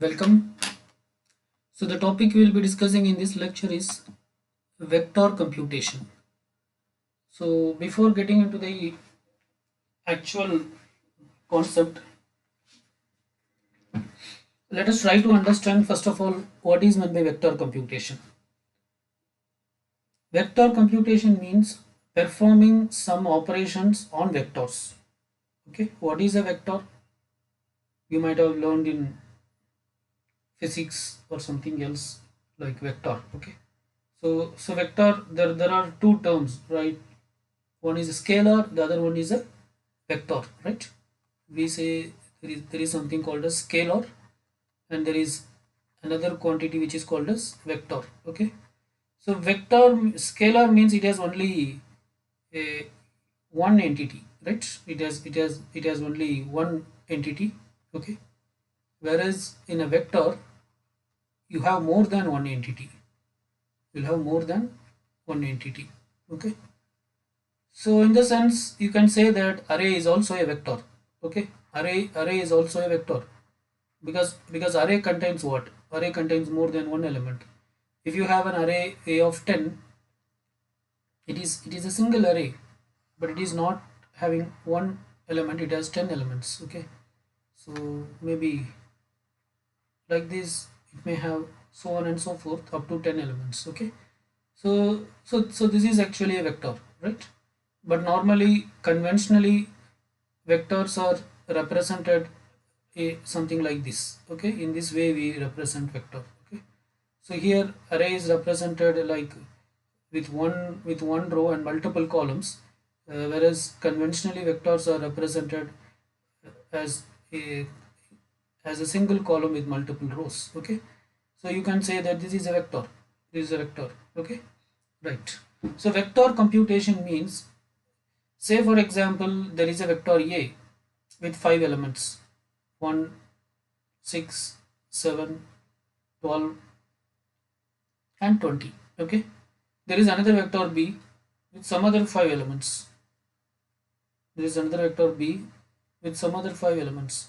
Welcome. So the topic we will be discussing in this lecture is vector computation. So before getting into the actual concept, let us try to understand first of all what is meant by vector computation. Vector computation means performing some operations on vectors. Okay, what is a vector? You might have learned in physics or something else like vector. Okay, so vector, there are two terms, right? One is a scalar, the other one is a vector, right? We say there is something called as scalar, and there is another quantity which is called as vector. Okay, so vector scalar means it has only a one entity, right? It has only one entity. Okay, whereas in a vector you have more than one entity. You'll have more than one entity. Okay, so in the sense you can say that array is also a vector. Okay, array is also a vector because array contains what? Array contains more than one element. If you have an array a of 10, it is a single array, but it is not having one element, it has 10 elements. Okay, so maybe like this it may have so on and so forth up to 10 elements. Okay, so this is actually a vector, right? But normally conventionally vectors are represented something like this. Okay, in this way we represent vector. Okay, so here array is represented like with one row and multiple columns, whereas conventionally vectors are represented as a as a single column with multiple rows. Okay, so you can say that this is a vector. This is a vector. Okay, right. So vector computation means, say for example, there is a vector A with 5 elements: 1, 6, 7, 12, and 20. Okay, there is another vector B with some other 5 elements. There is another vector B with some other 5 elements,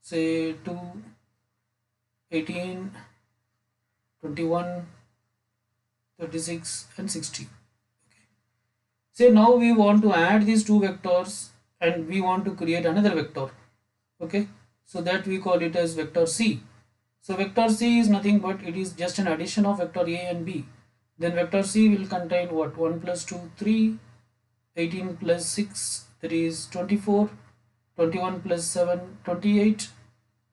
say 2, 18, 21, 36, and 60. Say now we want to add these two vectors and we want to create another vector. Okay, so that we call it as vector C. So vector C is nothing but it is just an addition of vector A and B. Then vector C will contain what? 1 plus 2, 3, 18 plus 6, that is 24, 21 plus 7, 28,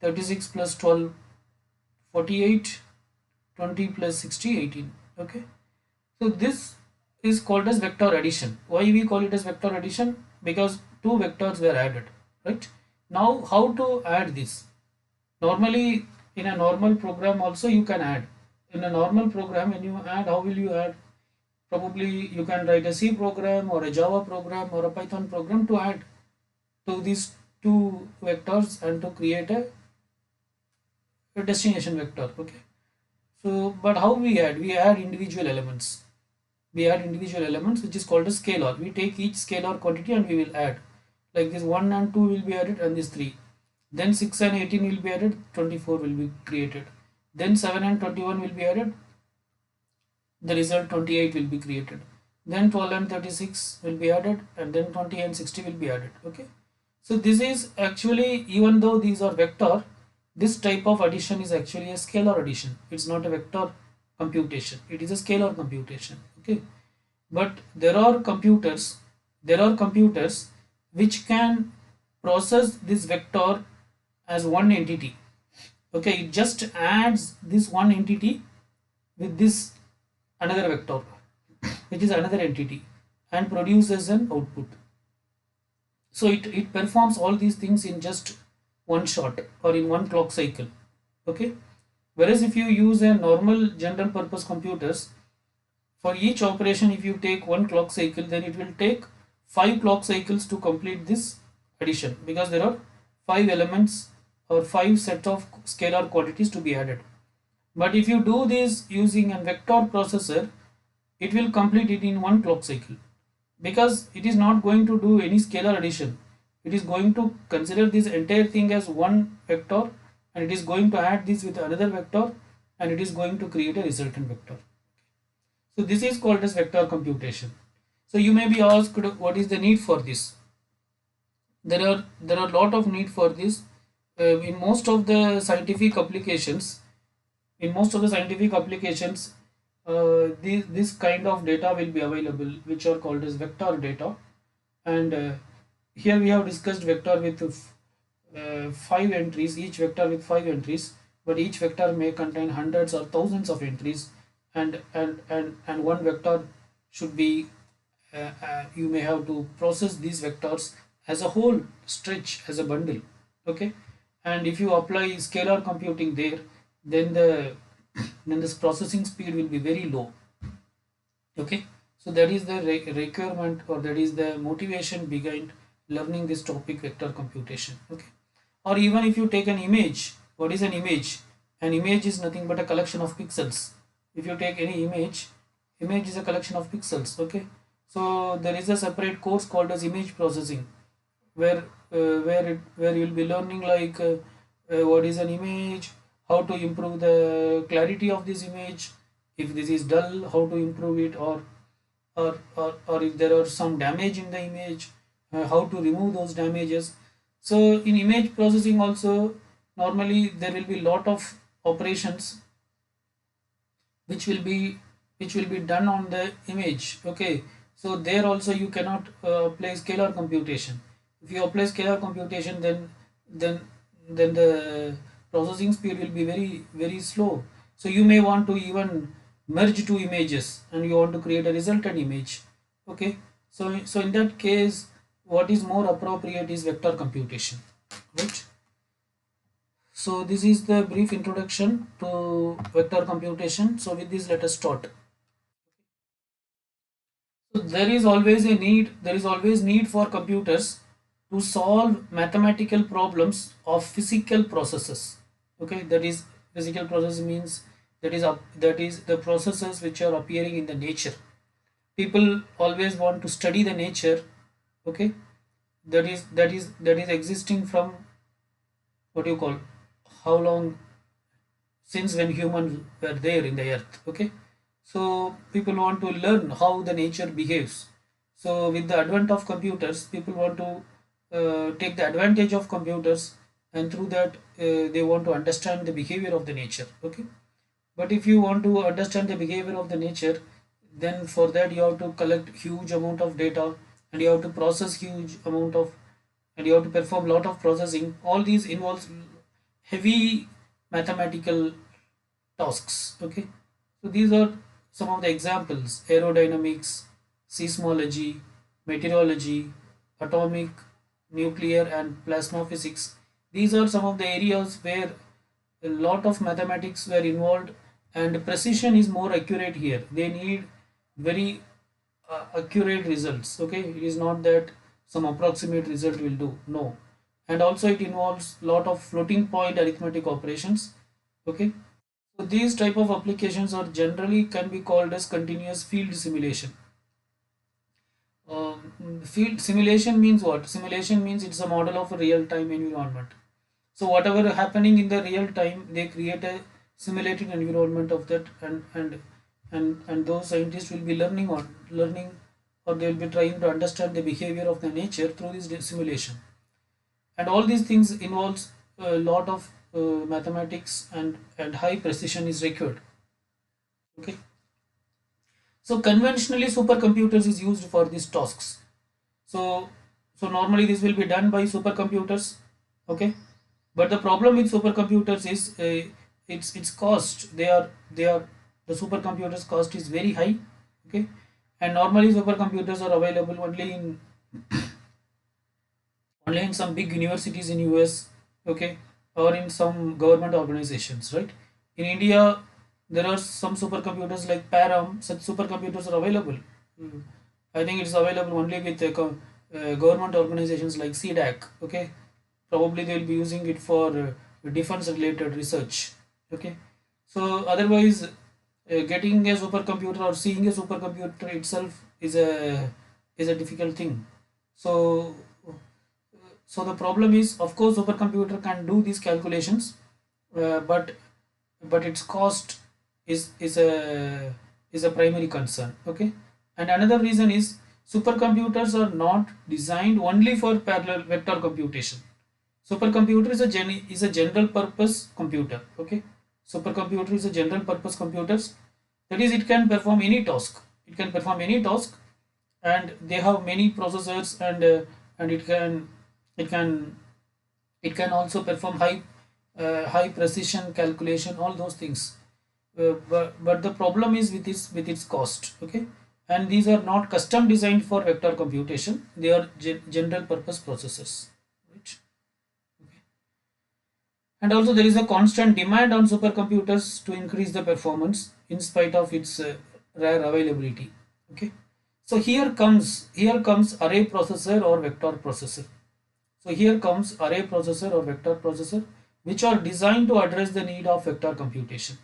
36 plus 12, 48, 20 plus 60, 18. Okay, so this is called as vector addition. Why we call it as vector addition? Because two vectors were added, right? Now how to add this? Normally in a normal program also you can add. In a normal program when you add, how will you add? Probably you can write a C program or a Java program or a Python program to add to these two vectors and to create a destination vector. Okay, so but how we add? We add individual elements. We add individual elements which is called a scalar. We take each scalar quantity and we will add, like this 1 and 2 will be added and this 3, then 6 and 18 will be added, 24 will be created, then 7 and 21 will be added, the result 28 will be created, then 12 and 36 will be added, and then 20 and 60 will be added. Okay, so this is actually, even though these are vector, this type of addition is actually a scalar addition. It's not a vector computation, it is a scalar computation. Okay, but there are computers which can process this vector as one entity. Okay, it just adds this one entity with this another vector which is another entity and produces an output. So it performs all these things in just one shot or in one clock cycle. Okay, whereas if you use a normal general purpose computers, for each operation if you take one clock cycle, then it will take 5 clock cycles to complete this addition, because there are 5 elements or 5 sets of scalar quantities to be added. But if you do this using a vector processor, it will complete it in one clock cycle, because it is not going to do any scalar addition. It is going to consider this entire thing as one vector and it is going to add this with another vector, and it is going to create a resultant vector. So this is called as vector computation. So you may be asked, what is the need for this? There are a lot of need for this. In most of the scientific applications, this kind of data will be available, which are called as vector data. And here we have discussed vector with 5 entries, each vector with 5 entries, but each vector may contain hundreds or thousands of entries, and one vector should be you may have to process these vectors as a whole stretch, as a bundle. Okay, and if you apply scalar computing there, then then this processing speed will be very low. Okay, so that is the requirement, or that is the motivation behind learning this topic, vector computation. Okay, or even if you take an image, what is an image? An image is nothing but a collection of pixels. If you take any image is a collection of pixels. Okay, so there is a separate course called as image processing, where where you'll be learning like what is an image, how to improve the clarity of this image, if this is dull, how to improve it, or if there are some damage in the image, how to remove those damages. So in image processing also, normally there will be lot of operations which will be done on the image. Okay, so there also you cannot apply scalar computation. If you apply scalar computation, then then the processing speed will be very slow. So you may want to even merge two images, and you want to create a resultant image. Okay, so in that case, what is more appropriate is vector computation, right? So this is the brief introduction to vector computation. So with this, let us start. So there is always need for computers to solve mathematical problems of physical processes. Okay, that is, physical process means that is the processes which are appearing in the nature. People always want to study the nature. Okay, that is existing from, what do you call, how long, since when humans were there in the earth. Okay, so people want to learn how the nature behaves. So with the advent of computers, people want to take the advantage of computers, and through that they want to understand the behavior of the nature. Okay, but if you want to understand the behavior of the nature, then for that you have to collect huge amount of data, and you have to process huge amount of, and you have to perform lot of processing. All these involves heavy mathematical tasks. Okay, so these are some of the examples: aerodynamics, seismology, meteorology, atomic, nuclear and plasma physics. These are some of the areas where a lot of mathematics were involved, and precision is more accurate here. They need very accurate results. Okay, it is not that some approximate result will do, no. And also it involves lot of floating point arithmetic operations. Okay, so these type of applications are generally can be called as continuous field simulation. Field simulation means what? Simulation means it's a model of a real-time environment. So whatever happening in the real time, they create a simulated environment of that, and those scientists will be learning, or they will be trying to understand the behavior of the nature through this simulation. And all these things involves a lot of mathematics, and high precision is required. Okay, so conventionally supercomputers is used for these tasks. So normally this will be done by supercomputers. Okay, but the problem with supercomputers is its cost. They are the supercomputers cost is very high. Okay, and normally supercomputers are available only in some big universities in US. Okay, or in some government organizations, right? In India, there are some supercomputers like Param. Such supercomputers are available. Mm. I think it's available only with government organizations like CDAC. Okay, probably they'll be using it for defense related research. Okay, so otherwise, getting a supercomputer or seeing a supercomputer itself is a difficult thing. So so the problem is, of course, supercomputer can do these calculations, but its cost is a primary concern. Okay, and another reason is supercomputers are not designed only for parallel vector computation. Supercomputer is a general purpose computer. Okay, supercomputer is a general purpose computers. That is, it can perform any task. It can perform any task, and they have many processors, and it can also perform high precision calculation, all those things. But the problem is with its cost. Okay, and these are not custom designed for vector computation. They are general purpose processors, right? And also there is a constant demand on supercomputers to increase the performance in spite of its rare availability. Okay, so here comes array processor or vector processor. So here comes array processor or vector processor, which are designed to address the need of vector computation.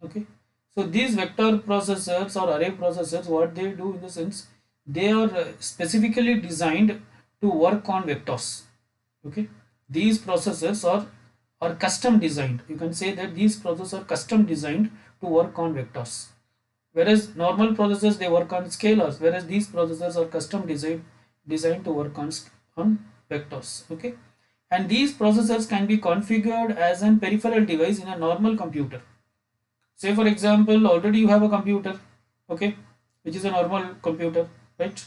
Okay, so these vector processors or array processors, what they do in the sense, they are specifically designed to work on vectors. Okay, these processors are custom designed. You can say that these processors are custom designed to work on vectors, whereas normal processors, they work on scalars, whereas these processors are custom designed to work on vectors. Okay, and these processors can be configured as a peripheral device in a normal computer. Say for example, already you have a computer, okay, which is a normal computer, right?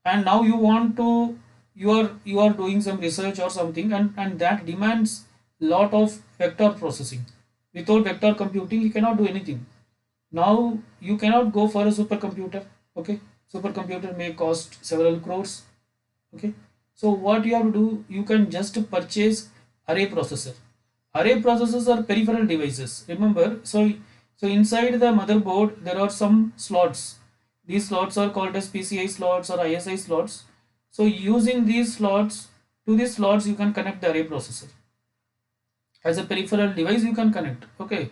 And now you are doing some research or something, and that demands lot of vector processing. Without vector computing, you cannot do anything. Now you cannot go for a supercomputer. Okay, supercomputer may cost several crores. Okay, so what you have to do, you can just purchase array processor. Array processors are peripheral devices, remember. So inside the motherboard there are some slots. These slots are called as PCI slots or ISI slots. So using these slots, to these slots you can connect the array processor. As a peripheral device you can connect. Okay,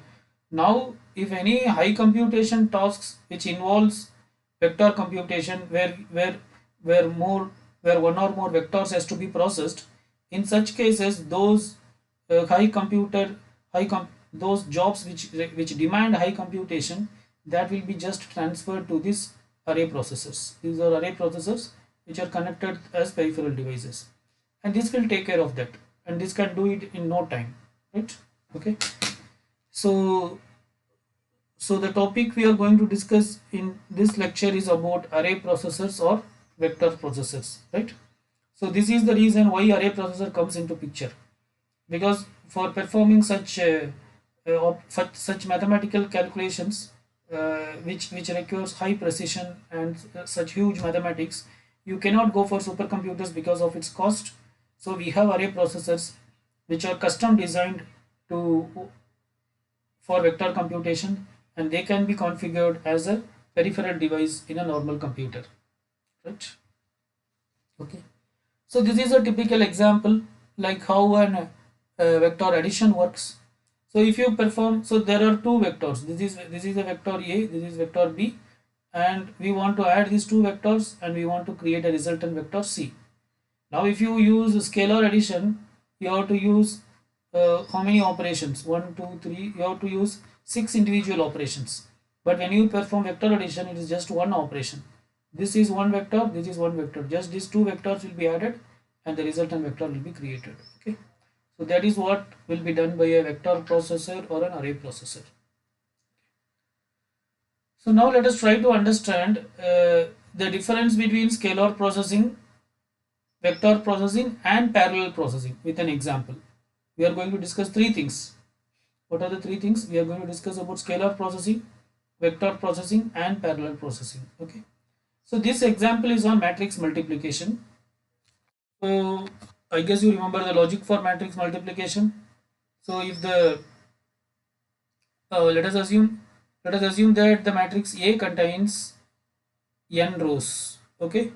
now if any high computation tasks which involves vector computation, where more where one or more vectors has to be processed, in such cases those high computer high com those jobs which demand high computation, that will be just transferred to these array processors. These are array processors which are connected as peripheral devices, and this will take care of that, and this can do it in no time, right? Okay, so the topic we are going to discuss in this lecture is about array processors or vector processors, right? So this is the reason why array processor comes into picture, because for performing such mathematical calculations, which requires high precision and such huge mathematics, you cannot go for supercomputers because of its cost. So we have array processors which are custom designed to for vector computation, and they can be configured as a peripheral device in a normal computer, right? Okay, so this is a typical example, like how an vector addition works. So if you perform, so there are two vectors. This is a vector A, this is vector B, and we want to add these two vectors, and we want to create a resultant vector C. Now if you use scalar addition, you have to use how many operations? 1, 2, 3. You have to use 6 individual operations. But when you perform vector addition, it is just one operation. This is one vector, this is one vector. Just these two vectors will be added, and the resultant vector will be created. Okay, so that is what will be done by a vector processor or an array processor. So now let us try to understand the difference between scalar processing, vector processing, and parallel processing with an example. We are going to discuss three things. What are the three things? We are going to discuss about scalar processing, vector processing, and parallel processing. Okay, so this example is on matrix multiplication. So I guess you remember the logic for matrix multiplication. So if the let us assume that the matrix A contains n rows. Okay,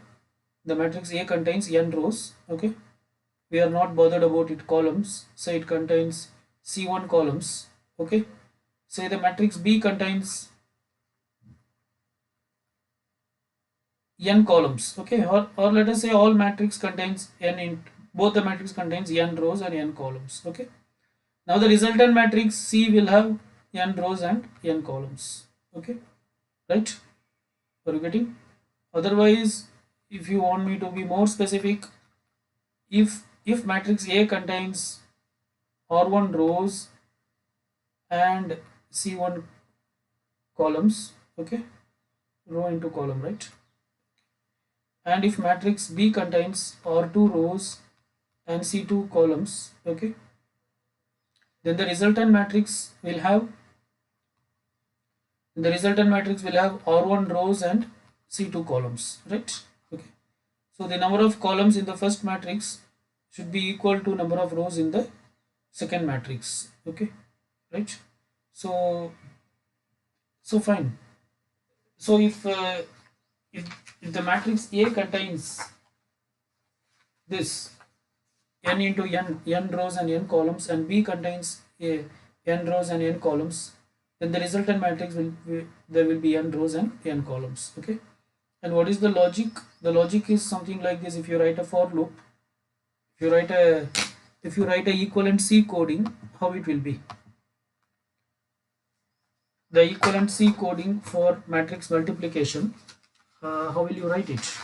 the matrix A contains n rows. Okay, we are not bothered about it columns. Say it contains C1 columns. Okay, say the matrix B contains n columns. Okay, or let us say all matrix contains n in both the matrix contains n rows and n columns. Okay, Now the resultant matrix C will have n rows and n columns. Okay, right? Are you getting? Otherwise, if you want me to be more specific, if matrix A contains R1 rows and C1 columns, okay, row into column, right? And if matrix B contains R2 rows and C2 columns, okay, then the resultant matrix will have R1 rows and C2 columns, right? Okay. So the number of columns in the first matrix should be equal to number of rows in the second matrix. Okay, right? So fine. So if the matrix A contains this n into n rows and n columns, and B contains n rows and n columns, then the resultant matrix there will be n rows and n columns. Okay, and what is the logic? The logic is something like this. If you write a for loop, if you write a equivalent C coding, how it will be? The equivalent C coding for matrix multiplication, how will you write it?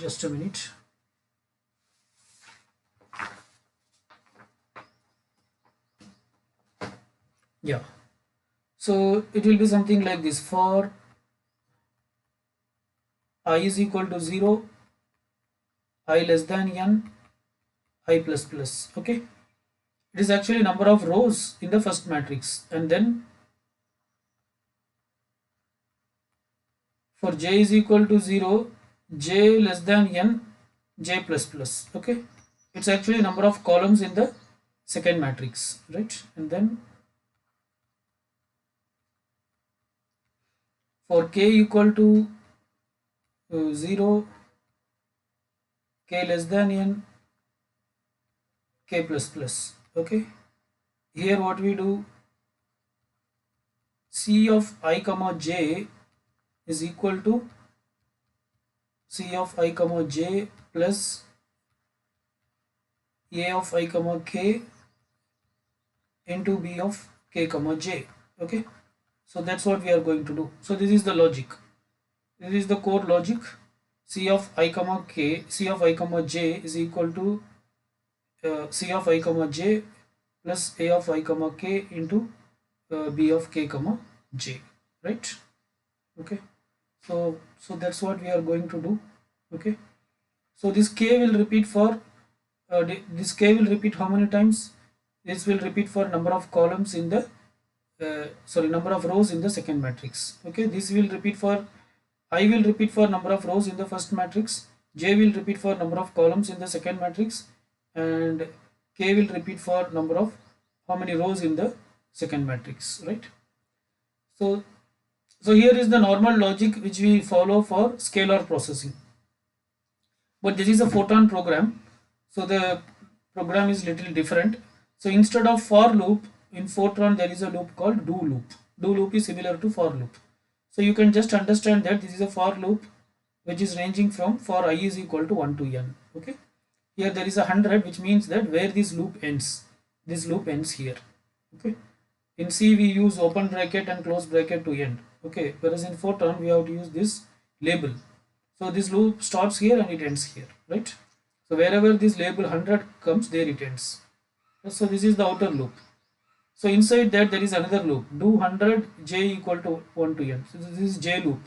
Just a minute. Yeah, so it will be something like this. For I is equal to 0, I less than n, I plus plus. Okay, it is actually number of rows in the first matrix, and then for j is equal to 0, j less than n, j plus plus. Okay, it's actually number of columns in the second matrix, right? And then for k equal to 0, k less than n, k plus plus. Okay, here what we do, C of I comma j is equal to C of I comma j plus A of I comma k into B of k comma j. Okay, so that's what we are going to do. So this is the logic, this is the core logic. C of I comma k, C of I comma j is equal to C of I comma j plus A of I comma k into B of k comma j, right? Okay, so that's what we are going to do. Okay, so this k will repeat for this k will repeat how many times? This will repeat for number of columns in the number of rows in the second matrix. Okay, this will repeat for I will repeat for number of rows in the first matrix, j will repeat for number of columns in the second matrix, and k will repeat for number of how many rows in the second matrix, right? So here is the normal logic which we follow for scalar processing, but this is a Fortran program, so the program is little different. So instead of for loop in Fortran, there is a loop called do loop. Do loop is similar to for loop. So you can just understand that this is a for loop which is ranging from for I is equal to 1 to n. Okay, here there is a 100, which means that where this loop ends, this loop ends here. Okay, in C we use open bracket and close bracket to end. Okay, whereas in Fortran we have to use this label. So this loop starts here and it ends here, right? So wherever this label 100 comes, there it ends. So this is the outer loop. So inside that there is another loop, do 100 j equal to 1 to n. So this is j loop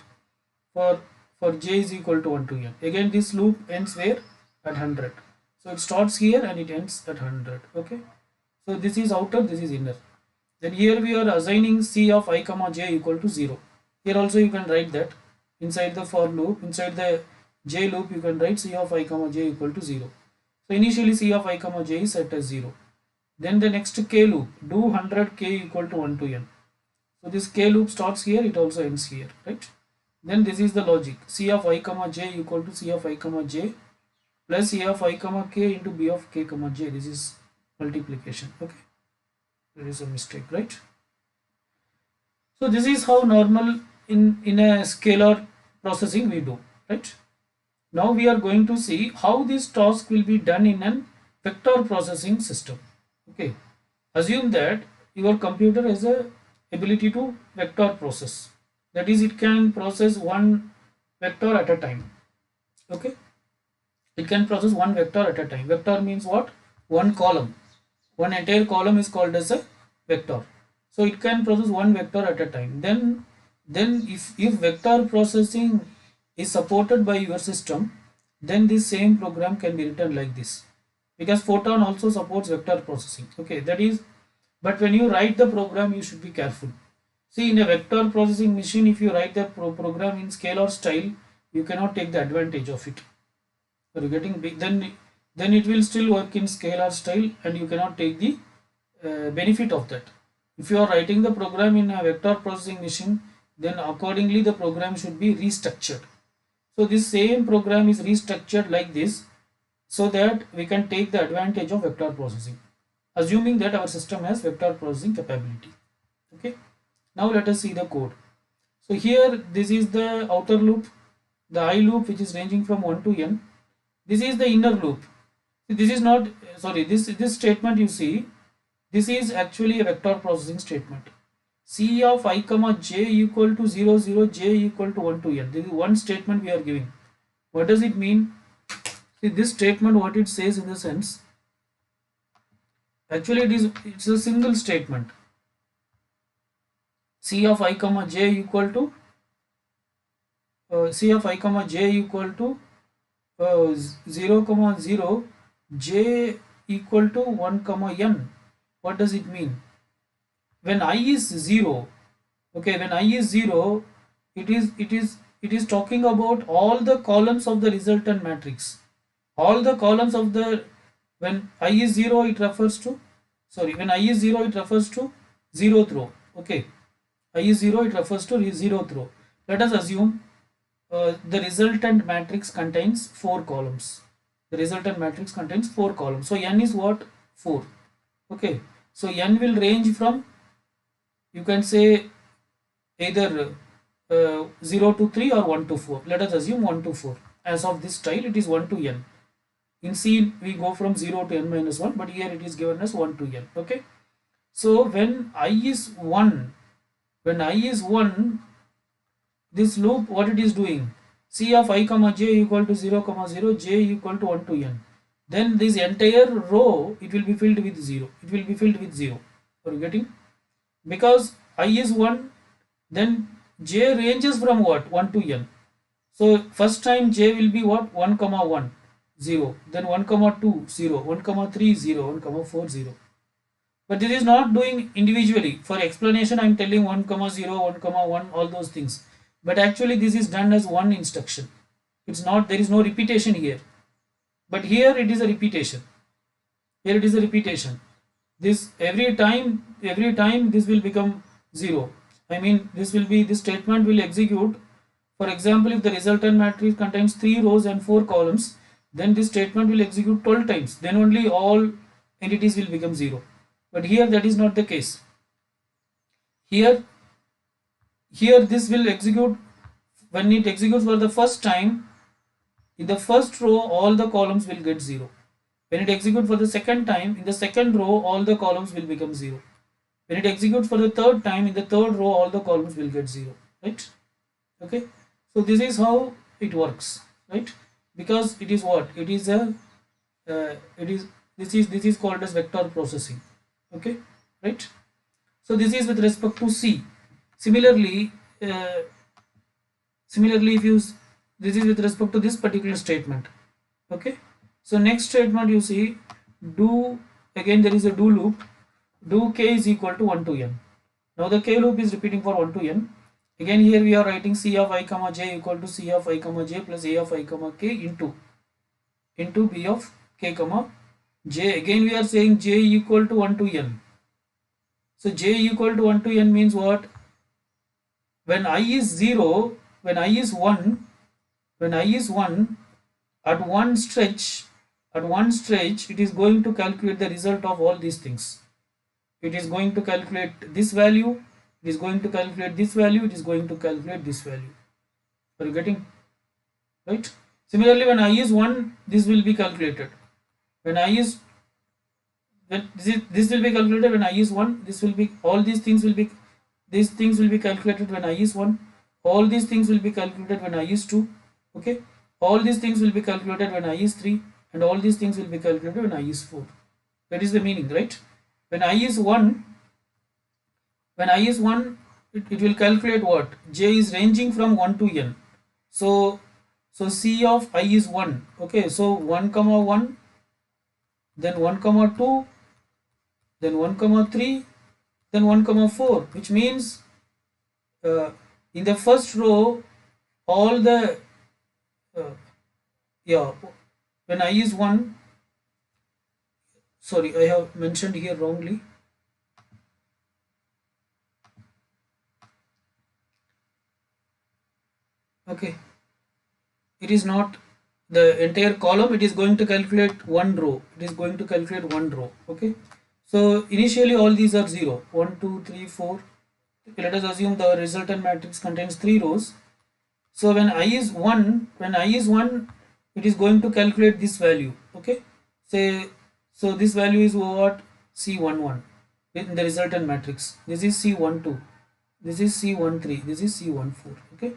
for j is equal to 1 to n. Again this loop ends where? At 100. So it starts here and it ends at 100. Okay, so this is outer, this is inner. Then here we are assigning C of I comma j equal to 0. Here also you can write that inside the for loop, inside the j loop you can write C of I comma j equal to 0. So initially C of I comma j is set as 0. Then the next k loop, do 100 k equal to 1 to n. So this k loop starts here, it also ends here, right? Then this is the logic, C of I comma j equal to C of I comma j plus C of I comma k into B of k comma j. This is multiplication. Okay, there is a mistake, right? So this is how normal in a scalar processing we do, right? Now we are going to see how this task will be done in an vector processing system. Okay, assume that your computer has a ability to vector process, that is it can process one vector at a time. Okay, it can process one vector at a time. Vector means what? One column, one entire column is called as a vector. So it can process one vector at a time. Then if vector processing is supported by your system, then this same program can be written like this, because Photon also supports vector processing. Okay, that is, but when you write the program, you should be careful. See, in a vector processing machine, if you write the program in scalar style, you cannot take the advantage of it. Are you getting big? Then it will still work in scalar style, and you cannot take the benefit of that. If you are writing the program in a vector processing machine, then accordingly the program should be restructured. So this same program is restructured like this, so that we can take the advantage of vector processing, assuming that our system has vector processing capability. Okay, now let us see the code. So here this is the outer loop, the I loop, which is ranging from 1 to n. This is the inner loop. This is not, sorry, this statement you see, this is actually a vector processing statement. C of I comma j equal to 0 0, j equal to 1 to n. This is one statement we are giving. What does it mean? See, this statement, what it says in the sense, actually it's a single statement. C of I comma j equal to C of I comma j equal to 0 comma 0, j equal to 1 comma n. What does it mean? When I is 0, okay, when I is 0, it is talking about all the columns of the resultant matrix. All the columns of the, when I is 0, it refers to, sorry, when I is 0, it refers to 0th row. Okay, I is 0, it refers to 0th row. Let us assume the resultant matrix contains 4 columns. The resultant matrix contains 4 columns. So n is what? 4. Okay, so n will range from, you can say, either 0 to 3 or 1 to 4. Let us assume 1 to 4. As of this style, it is 1 to n. In C, we go from 0 to n minus 1, but here it is given as 1 to n. Okay, so when I is 1, when I is 1, this loop, what it is doing? C of I comma j equal to 0 comma 0, j equal to 1 to n. Then this entire row, it will be filled with 0. It will be filled with 0. Are you getting? Because I is 1, then j ranges from what? 1 to n. So first time j will be what? 1 comma 1, 0. Then 1 comma 2, 0. 1 comma 3, 0. 1 comma 4, 0. But this is not doing individually. For explanation, I am telling 1 comma 0, 1 comma 1, all those things. But actually this is done as one instruction. It's not, there is no repetition here. But here it is a repetition. Here it is a repetition. This every time this will become 0. I mean, this statement will execute. For example, if the resultant matrix contains 3 rows and 4 columns, then this statement will execute 12 times. Then only all entities will become 0. But here that is not the case. Here this will execute, when it executes for the first time, in the first row all the columns will get 0. When it executes for the second time, in the second row all the columns will become 0. When it executes for the third time, in the third row all the columns will get 0. Right? Okay. So this is how it works. Right? Because it is what? It is a this is called as vector processing. Okay. Right? So this is with respect to C. Similarly, if you, this is with respect to this particular statement. Okay, so next statement you see, do, again there is a do loop, do k is equal to 1 to n. Now the k loop is repeating for 1 to n. Again here we are writing C of I comma j equal to C of I comma j plus A of I comma k into B of k comma j. Again we are saying j equal to 1 to n. So j equal to 1 to n means what? When I is 0, when I is 1, at one stretch, it is going to calculate the result of all these things. It is going to calculate this value, it is going to calculate this value, it is going to calculate this value. Are you getting? Right? Similarly, when I is 1, this will be calculated. When I is when this will be calculated when I is 1, this will be, all these things will be calculated when I is 1, all these things will be calculated when I is 2, okay, all these things will be calculated when I is 3, and all these things will be calculated when I is 4. That is the meaning, right? When I is 1, when I is 1, it will calculate what? J is ranging from 1 to n. So C of I is 1. Okay, so 1 comma 1, then 1 comma 2, then 1 comma 3, then 1 comma 4, which means uh, in the first row all the uh, yeah, when I is 1, sorry, I have mentioned here wrongly. Okay, it is not the entire column, it is going to calculate one row, it is going to calculate one row. Okay, so initially all these are 0, 1 2 3 4. Let us assume the resultant matrix contains 3 rows. So when I is 1, when I is 1, it is going to calculate this value. Okay, say, so this value is what? C11 in the resultant matrix. This is C12, this is C13, this is C14. Okay,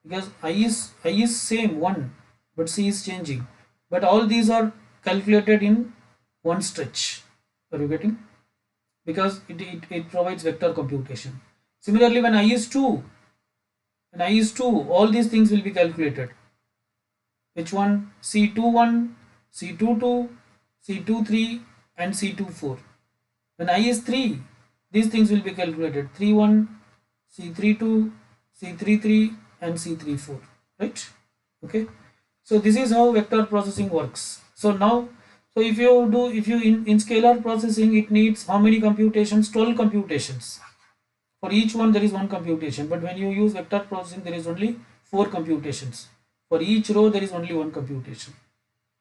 because I is same 1, but C is changing, but all these are calculated in one stretch. Are you getting? Because it provides vector computation. Similarly, when I is 2, when I is 2, all these things will be calculated. Which one? C21, C22, C23 and C24. When I is 3, these things will be calculated. 31, C32, C33 and C34. Right? Okay. So this is how vector processing works. So now, so if you in scalar processing, it needs how many computations? 12 computations. For each one there is one computation, but when you use vector processing there is only 4 computations. For each row there is only one computation.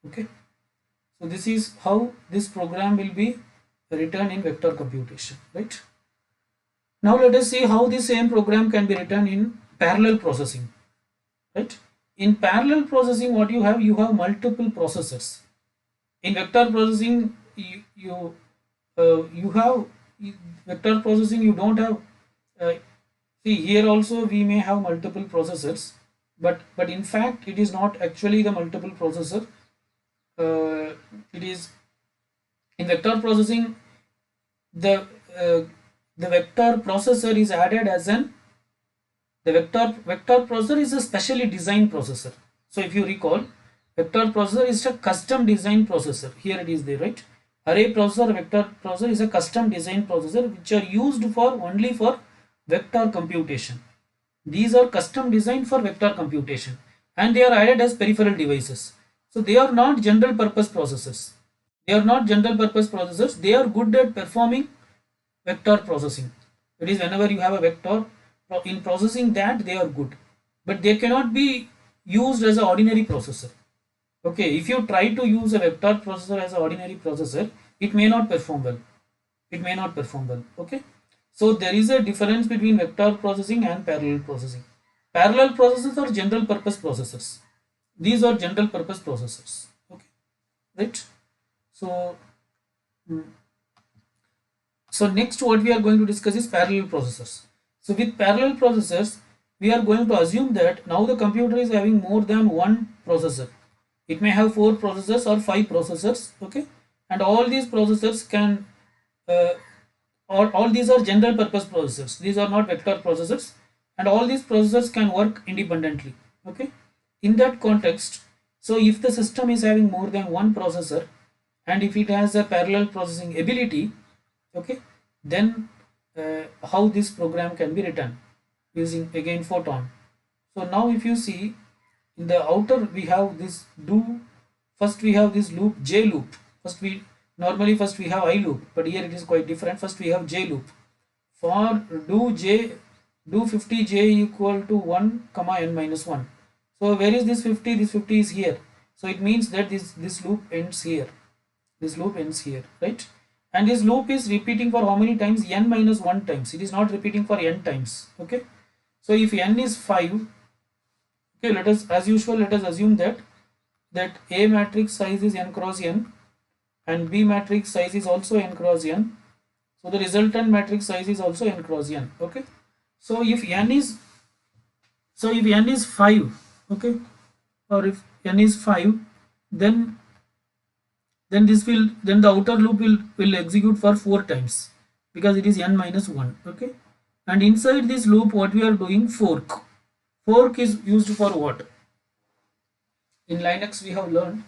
Okay, so this is how this program will be written in vector computation, right? Now let us see how the same program can be written in parallel processing, right? In parallel processing, what you have multiple processors. In vector processing, you have vector processing, you don't have see, here also we may have multiple processors, but in fact it is not actually the multiple processor. It is in vector processing, the uh, the vector processor is added as an, the vector processor is a specially designed processor. So if you recall, vector processor is a custom designed processor. Here it is there, right? Array processor, vector processor is a custom designed processor which are used for only for vector computation. These are custom designed for vector computation and they are added as peripheral devices. So they are not general purpose processors. They are not general purpose processors. They are good at performing vector processing. It is whenever you have a vector, in processing that they are good, but they cannot be used as an ordinary processor. Okay, if you try to use a vector processor as an ordinary processor, it may not perform well. It may not perform well. Okay, so there is a difference between vector processing and parallel processing. Parallel processors are general purpose processors. These are general purpose processors. Okay, right? So, mm, so next what we are going to discuss is parallel processors. So with parallel processors, we are going to assume that now the computer is having more than one processor. It may have 4 processors or 5 processors. Okay, and all these processors can uh, all these are general purpose processors. These are not vector processors, and all these processors can work independently. Okay, in that context, so if the system is having more than one processor and if it has a parallel processing ability, okay, then how this program can be written using again Photon. So now if you see, in the outer we have this do, first we have this loop j loop. First we normally first we have I loop, but here it is quite different. First we have j loop. For do 50 j equal to 1 comma n minus 1. So where is this 50? This 50 is here. So it means that this loop ends here. This loop ends here, right? And this loop is repeating for how many times? N minus 1 times. It is not repeating for n times. Okay, so if n is 5, okay, let us, as usual, let us assume that A matrix size is n cross n and B matrix size is also n cross n. So the resultant matrix size is also n cross n. Okay. So if n is n is 5, okay, or if n is 5, then then the outer loop will execute for 4 times because it is n minus 1. Okay. And inside this loop what we are doing, fork is used for what? In Linux we have learned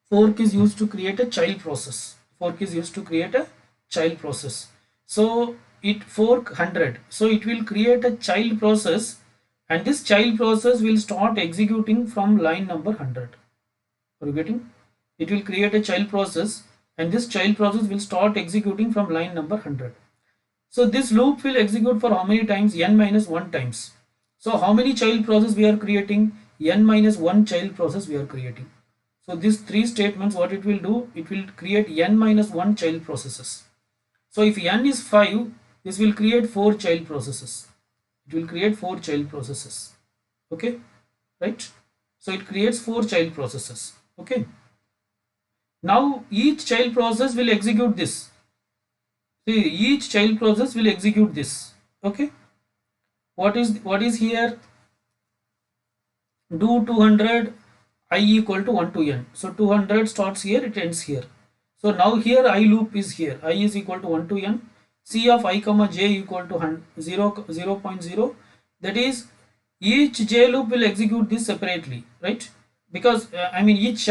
fork is used to create a child process. Fork is used to create a child process. So it fork 100, so it will create a child process, and this child process will start executing from line number 100. Are you getting? It will create a child process, and this child process will start executing from line number 100. So this loop will execute for how many times? N minus 1 times. So how many child process we are creating? N minus 1 child process we are creating. So these three statements, what it will do, it will create n minus 1 child processes. So if n is 5, this will create 4 child processes. It will create 4 child processes. Okay, right? So it creates 4 child processes. Okay. Now each child process will execute this. See, each child process will execute this. Okay. What is here? Do 200 I equal to 1 to n. So 200 starts here, it ends here. So now here I loop is here. I is equal to 1 to n. C of I comma j equal to 0, 0.0. That is, each j loop will execute this separately, right? Because I mean each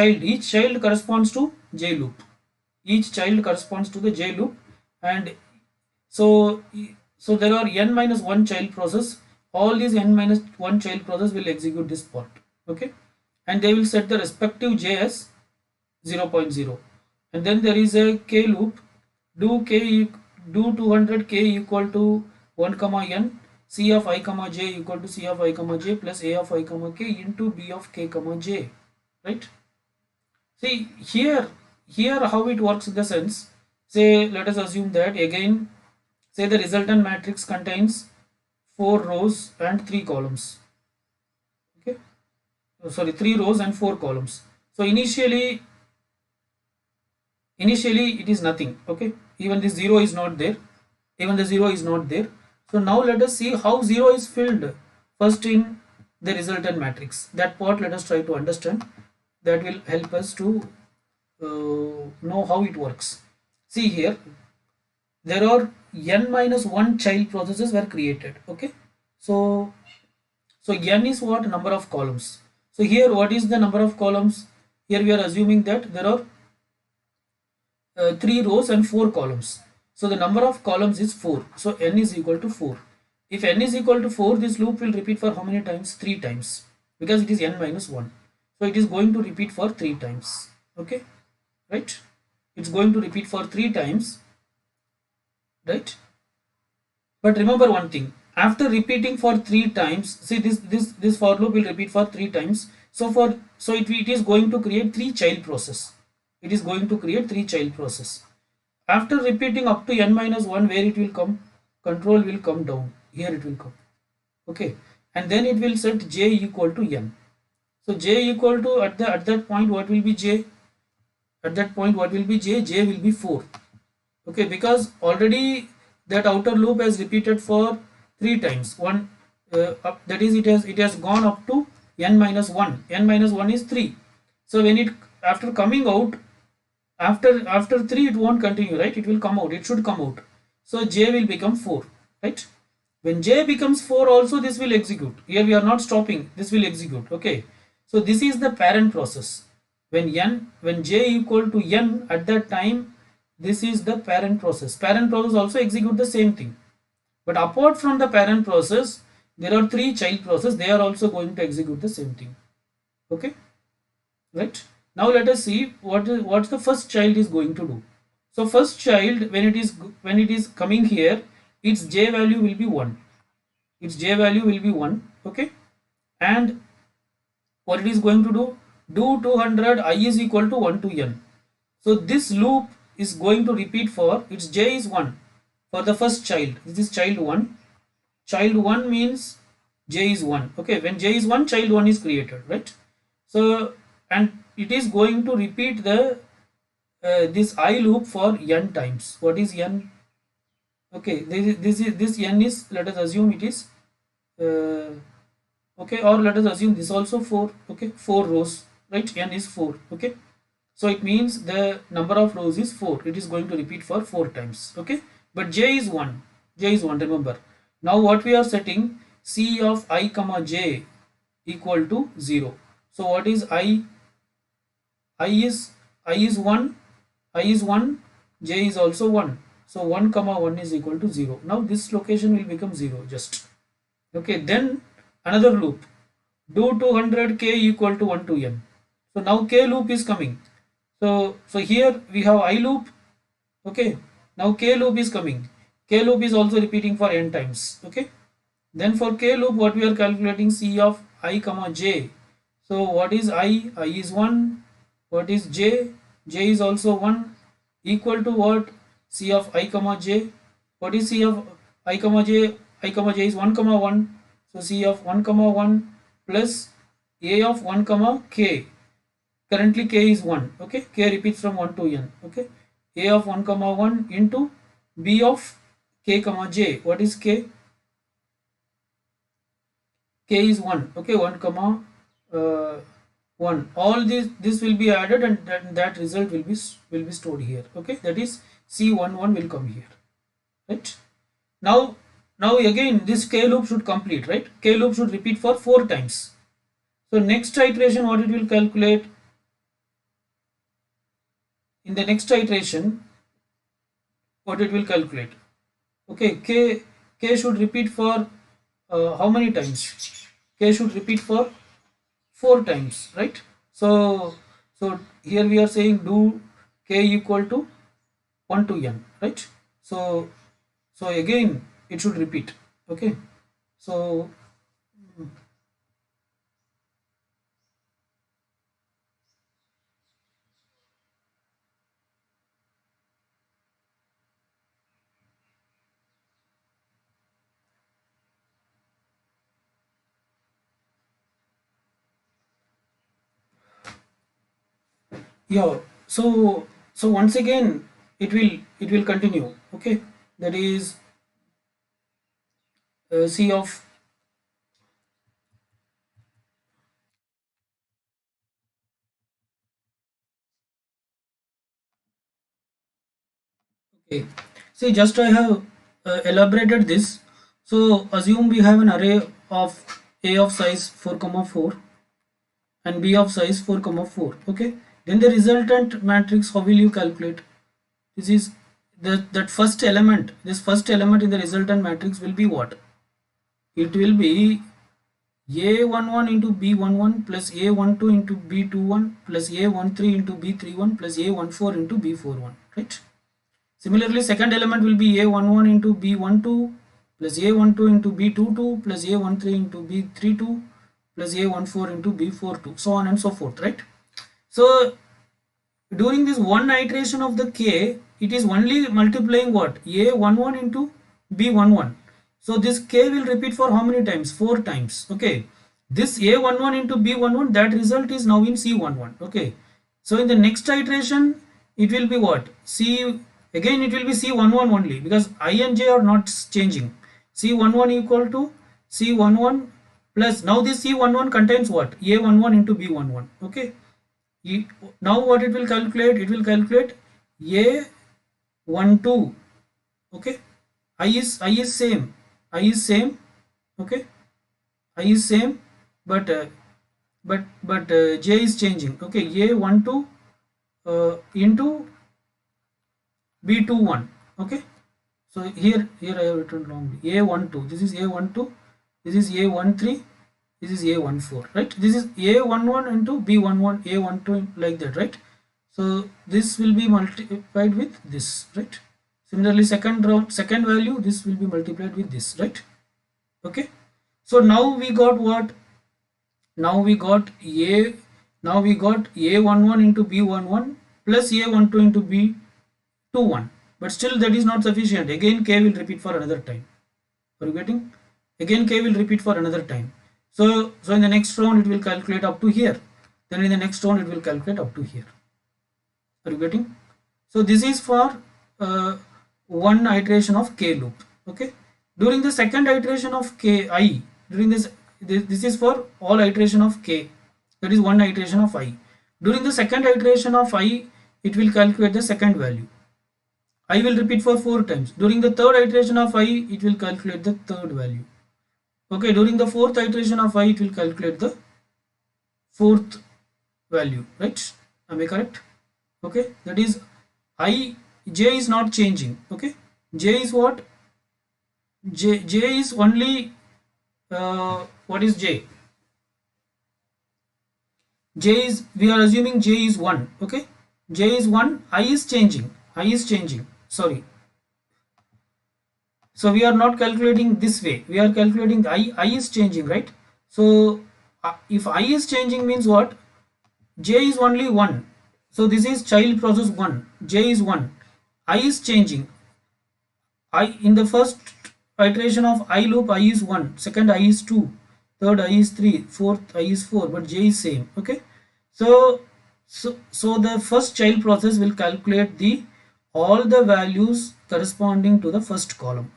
child corresponds to j loop. Each child corresponds to the j loop, and so there are n minus 1 child process. All these n minus 1 child process will execute this part. Okay, and they will set the respective j as 0.0, and then there is a k loop. Do 200 k equal to 1 comma n. C of I comma j equal to C of I comma j plus A of I comma k into B of k comma j, right? See here how it works in the sense, say let us assume that again, say the resultant matrix contains 4 rows and 3 columns. Okay, sorry, 3 rows and 4 columns. So initially it is nothing. Okay, even the 0 is not there, so now let us see how 0 is filled first in the resultant matrix. That part let us try to understand. That will help us to know how it works. See here, there are n minus 1 child processes were created. Okay, so n is what? Number of columns. So here what is the number of columns? Here we are assuming that there are 3 rows and 4 columns. So the number of columns is 4. So n is equal to 4. If n is equal to 4, this loop will repeat for how many times? 3 times, because it is n minus 1. So it is going to repeat for 3 times. Okay, right? It's going to repeat for 3 times, right? But remember one thing, after repeating for 3 times, see this for loop will repeat for 3 times. So it is going to create 3 child process. It is going to create 3 child process. After repeating up to n minus 1, where it will come? Control will come down. Here it will come. Okay, and then it will set j equal to n. So j equal to, at that point what will be j? At that point what will be j? J will be 4. Okay, because already that outer loop has repeated for 3 times. That is, it has gone up to n minus 1. N minus 1 is 3. So when it, after coming out, after 3 it won't continue, right? It will come out, it should come out. So j will become 4, right? When j becomes 4 also, this will execute. Here we are not stopping, this will execute. Okay, so this is the parent process. When j equal to n, at that time, this is the parent process. Parent process also execute the same thing, but apart from the parent process, there are 3 child process. They are also going to execute the same thing. Okay, right? Now let us see what the first child is going to do. So first child, when it is coming here, its j value will be 1. Its j value will be 1. Okay, and what it is going to do? Do 200 I is equal to 1 to n. So this loop is going to repeat for, its j is 1 for the first child. This is child 1. Child 1 means j is 1. Okay, when j is 1, child 1 is created, right? So, and it is going to repeat the this I loop for n times. What is n? Okay, this n is, let us assume it is uh, okay, or let us assume this also 4. Okay, 4 rows, right? N is 4. Okay, so it means the number of rows is 4. It is going to repeat for 4 times. Okay, but j is 1. J is 1, remember. Now what we are setting, c of I comma j equal to 0. So what is I? I is 1. I is 1. J is also 1. So 1 comma 1 is equal to 0. Now this location will become 0 just. Okay, then another loop. Do 200k equal to 1 to n. So now k loop is coming. So here we have I loop. Okay, now k loop is coming. K loop is also repeating for n times. Okay, then for k loop what we are calculating, c of I comma j. So what is I? I is 1. What is j? J is also 1, equal to what? C of I comma j. What is C of I comma j? I comma j is 1 comma 1. So C of 1 comma 1 plus A of 1 comma k. Currently k is 1. Okay, k repeats from 1 to n. Okay, A of 1 comma 1 into B of k comma j. What is k? K is 1. Okay, 1 comma 1. All this will be added, and that result will be stored here. Okay, that is C11 will come here, right? Now again this k loop should complete, right? K loop should repeat for 4 times. So next iteration, what it will calculate? In the next iteration, what it will calculate? Okay, k should repeat for how many times? K should repeat for 4 times, right? So here we are saying do k equal to 1 to n, right? So again it should repeat. Okay, so yeah, so once again it will continue. Okay, that is c of, okay, see, just I have elaborated this. So assume we have an array of a of size 4 comma 4 and b of size 4 comma 4. Okay, then the resultant matrix, how will you calculate? This is that first element. This first element in the resultant matrix will be what? It will be a11 into b11 plus a12 into b21 plus a13 into b31 plus a14 into b41, right? Similarly, second element will be a11 into b12 plus a12 into b22 plus a13 into b32 plus a14 into b42, so on and so forth, right? So during this one iteration of the k, it is only multiplying what? A11 into b11. So this k will repeat for how many times? 4 times. Okay, this a11 into b11, that result is now in c11. Okay, so in the next iteration it will be what? C, again it will be c11 only, because I and j are not changing. C11 equal to c11 plus, now this c11 contains what? A11 into b11. Okay, now what it will calculate? It will calculate a12. Okay, I is same. I is same. Okay, I is same, but j is changing. Okay, a12 into b21. Okay, so here I have written wrongly. A12. This is a12. This is a13. This is a14, right? This is a11 into b11, a12, like that, right? So this will be multiplied with this, right? Similarly, second round, second value, this will be multiplied with this, right? Okay, so now we got what? Now we got a11 into b11 plus a12 into b21, but still that is not sufficient. Again k will repeat for another time. Are you getting? Again k will repeat for another time. So in the next round it will calculate up to here, then in the next round it will calculate up to here. Are you getting? So this is for one iteration of k loop. Okay, during the second iteration of k I, during this is for all iteration of k, that is one iteration of I. During the second iteration of I, it will calculate the second value. I will repeat for 4 times. During the third iteration of I, it will calculate the third value. Okay, during the fourth iteration of I, it will calculate the fourth value, right? Am I correct? Okay, that is I, j is not changing. Okay, j is what? J is only what is j? J is, we are assuming j is 1. Okay, j is 1, I is changing. I is changing. Sorry. So we are not calculating this way. We are calculating I is changing, right? So if I is changing means what? J is only 1. So this is child process 1. J is 1. I is changing. I, in the first iteration of I loop, I is 1. Second I is 2. Third I is 3. Fourth I is 4. But J is same. Okay. So the first child process will calculate the all the values corresponding to the first column.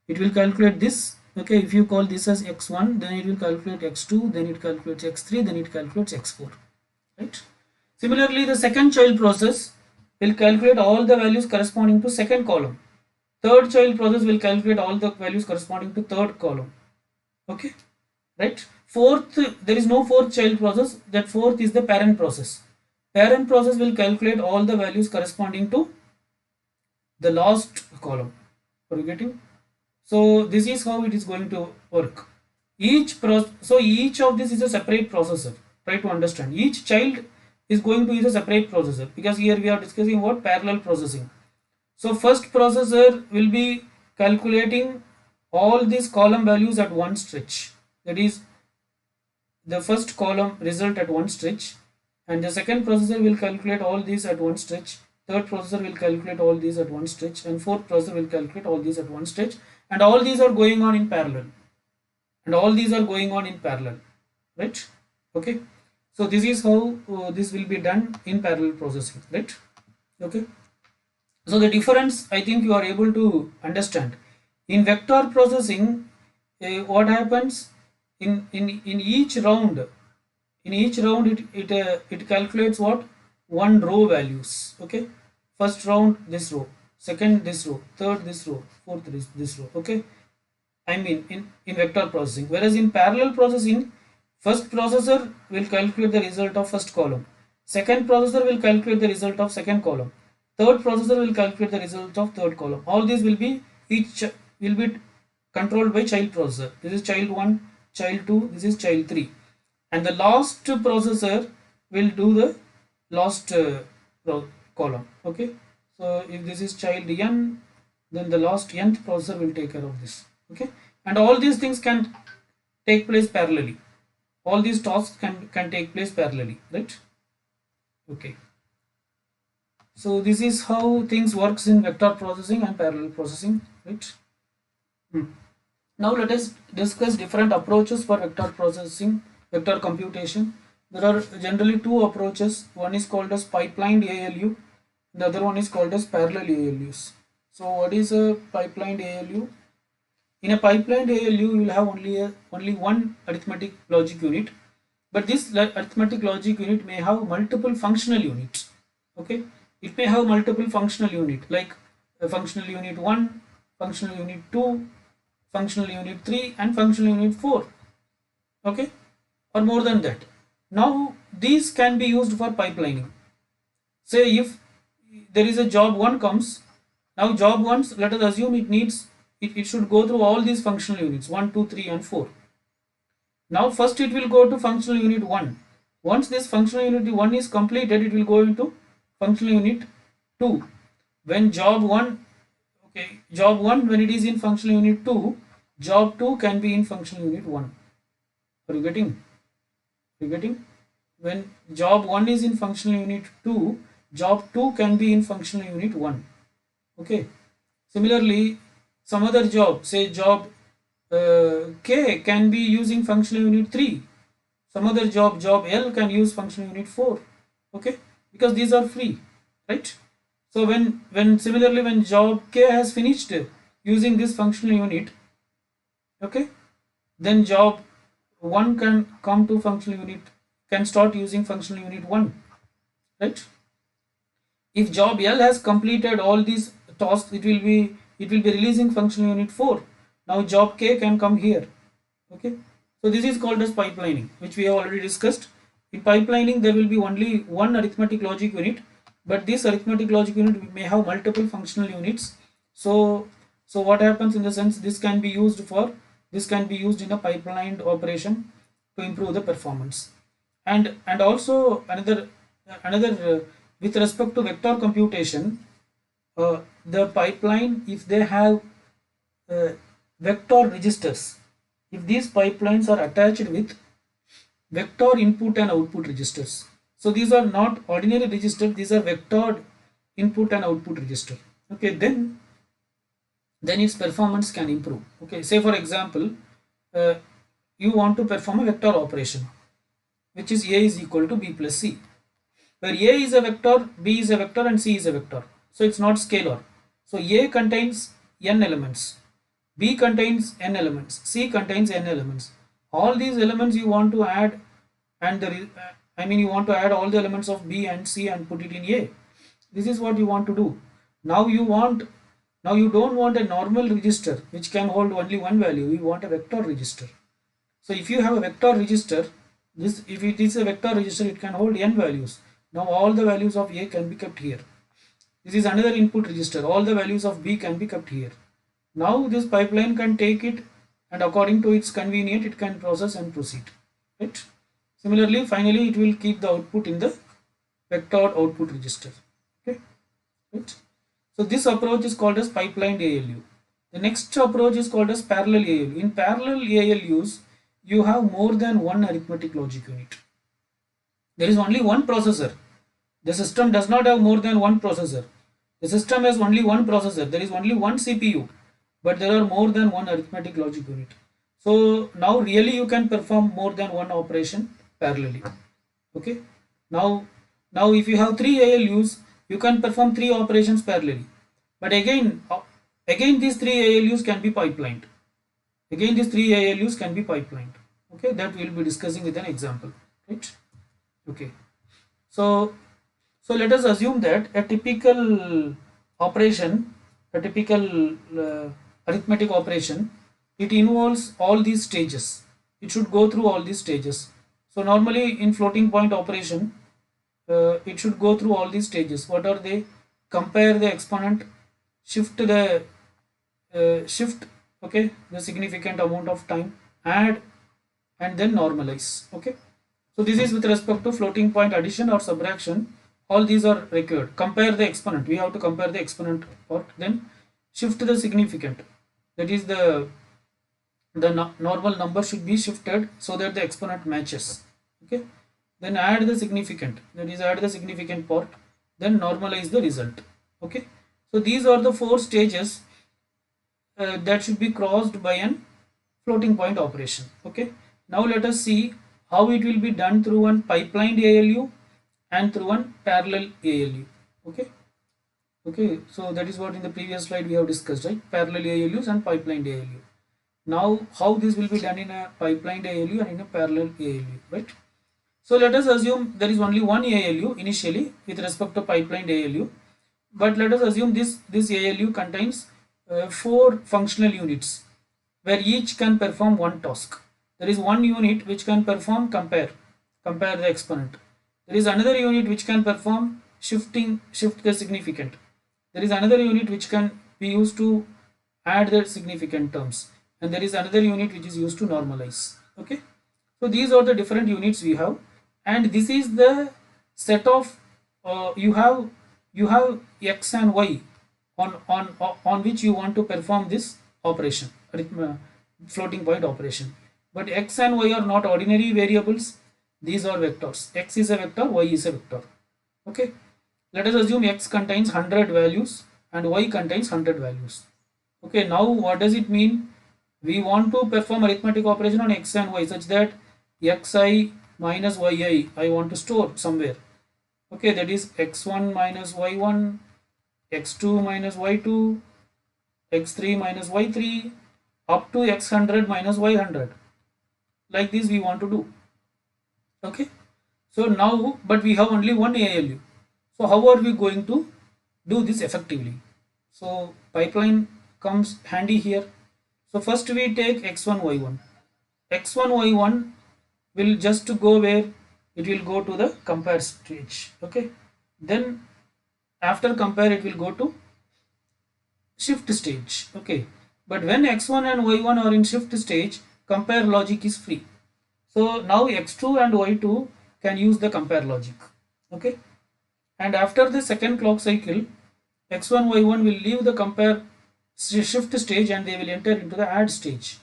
It will calculate this. Okay, if you call this as x1, then it will calculate x2, then it calculates x3, then it calculates x4, right? Similarly, the second child process will calculate all the values corresponding to second column. Third child process will calculate all the values corresponding to third column. Okay, right? Fourth, there is no fourth child process. That fourth is the parent process. Parent process will calculate all the values corresponding to the last column. Are you getting? So this is how it is going to work. So each of this is a separate processor. Try to understand. Each child is going to use a separate processor, because here we are discussing what parallel processing. So first processor will be calculating all these column values at one stretch. That is the first column result at one stretch, and the second processor will calculate all these at one stretch. Third processor will calculate all these at one stretch, and fourth processor will calculate all these at one stretch, and all these are going on in parallel. Right? Okay. So this is how this will be done in parallel processing, right? Okay. So the difference, I think you are able to understand. In vector processing, what happens in each round? In each round, it calculates what? One row values. Okay. First round this row, second this row, third this row, fourth this row. Okay. I mean in vector processing. Whereas in parallel processing, first processor will calculate the result of first column. Second processor will calculate the result of second column. Third processor will calculate the result of third column. All these will be controlled by child processor. This is child 1, child 2, this is child 3. And the last processor will do the last column. Okay. So if this is child n, then the last nth processor will take care of this. Okay. And all these things can take place parallelly. All these tasks can take place parallelly, right? Okay. So this is how things works in vector processing and parallel processing, right? Now let us discuss different approaches for vector processing, vector computation. There are generally two approaches. One is called as pipelined ALU. The other one is called as parallel ALUs. So what is a pipelined ALU? In a pipelined ALU, you will have only one arithmetic logic unit, but this arithmetic logic unit may have multiple functional units. Okay, it may have multiple functional unit, like functional unit 1, functional unit 2, functional unit 3, and functional unit 4. Okay, or more than that. Now these can be used for pipelining. Say if there is a job 1 comes, now job 1, let us assume it should go through all these functional units 1, 2, 3, and 4. Now first it will go to functional unit 1. Once this functional unit 1 is completed, it will go into functional unit 2. When job 1 when it is in functional unit 2, job 2 can be in functional unit 1. Are you getting? When job 1 is in functional unit 2, job 2 can be in functional unit 1. Okay. Similarly, some other job, say job K can be using functional unit 3. Some other job L can use functional unit 4. Okay, because these are free, right? So when similarly when job K has finished using this functional unit, okay, then job 1 can come to functional unit, can start using functional unit 1, right? If job L has completed all these tasks, it will be releasing functional unit 4. Now job K can come here. Okay. So this is called as pipelining, which we have already discussed. In pipelining, there will be only one arithmetic logic unit, but this arithmetic logic unit may have multiple functional units. So what happens in the sense, this can be used in a pipelined operation to improve the performance. And also another with respect to vector computation, the pipeline, if they have uh, vector registers, if these pipelines are attached with vector input and output registers, so these are not ordinary registers, these are vectored input and output register, okay, then its performance can improve. Okay, say for example, uh, you want to perform a vector operation, which is A is equal to B plus C, where A is a vector, B is a vector, and C is a vector. So it's not scalar. So A contains n elements, B contains n elements, C contains n elements. All these elements you want to add, and you want to add all the elements of B and C and put it in A. This is what you want to do. Now you don't want a normal register which can hold only one value. You want a vector register. So if you have a vector register, if it is a vector register, it can hold n values. Now all the values of A can be kept here. This is another input register. All the values of B can be kept here. Now this pipeline can take it, and according to its convenience, it can process and proceed. Right? Similarly, finally, it will keep the output in the vectored output register. Okay. Right? So this approach is called as pipelined ALU. The next approach is called as parallel ALU. In parallel ALUs, you have more than one arithmetic logic unit. There is only one processor. The system does not have more than one processor. The system has only one processor. There is only one CPU, but there are more than one arithmetic logic unit. So now really you can perform more than one operation parallelly. Okay. Now if you have 3 ALUs, you can perform 3 operations parallelly. But again these 3 ALUs can be pipelined. Again these 3 ALUs can be pipelined. Okay, that we will be discussing with an example. Right. Okay. So let us assume that a typical operation, a typical arithmetic operation, it involves all these stages. It should go through all these stages. So normally in floating point operation, it should go through all these stages. What are they? Compare the exponent, shift the okay, the significant amount of time, add, and then normalize. Okay. So this is with respect to floating point addition or subtraction. All these are required. Compare the exponent. We have to compare the exponent part. Then shift the significant. That is the normal number should be shifted so that the exponent matches. Okay. Then add the significant. That is add the significant part. Then normalize the result. Okay. So these are the 4 stages that should be crossed by an floating point operation. Okay. Now let us see how it will be done through one pipelined ALU and through one parallel ALU. Okay. Okay. So that is what in the previous slide we have discussed, right? Parallel ALUs and pipelined ALU. Now how this will be done in a pipelined ALU and in a parallel ALU, right? So let us assume there is only one ALU initially with respect to pipelined ALU, but let us assume this ALU contains 4 functional units where each can perform one task. There is one unit which can perform compare the exponent. There is another unit which can perform shift the significant. There is another unit which can be used to add the significant terms, and there is another unit which is used to normalize. Okay. So these are the different units we have, and this is the set of you have x and y on which you want to perform this operation, floating point operation. But x and y are not ordinary variables. These are vectors. X is a vector, y is a vector. Okay. Let us assume x contains 100 values and y contains 100 values. Okay. Now what does it mean? We want to perform arithmetic operation on x and y such that xi minus yi I want to store somewhere. Okay, that is x1 minus y1 x2 minus y2, x3 minus y3, up to x100 minus y100. Like this we want to do. Okay. So now, but we have only one ALU. So how are we going to do this effectively? So pipeline comes handy here. So first we take x1, y1. x1, y1 will just go where it will go to the compare stage. Okay. Then after compare it will go to shift stage. Okay. But when x1 and y1 are in shift stage, compare logic is free. So now x2 and y2 can use the compare logic. Okay. And after the second clock cycle, x1, y1 will leave the compare shift stage and they will enter into the add stage.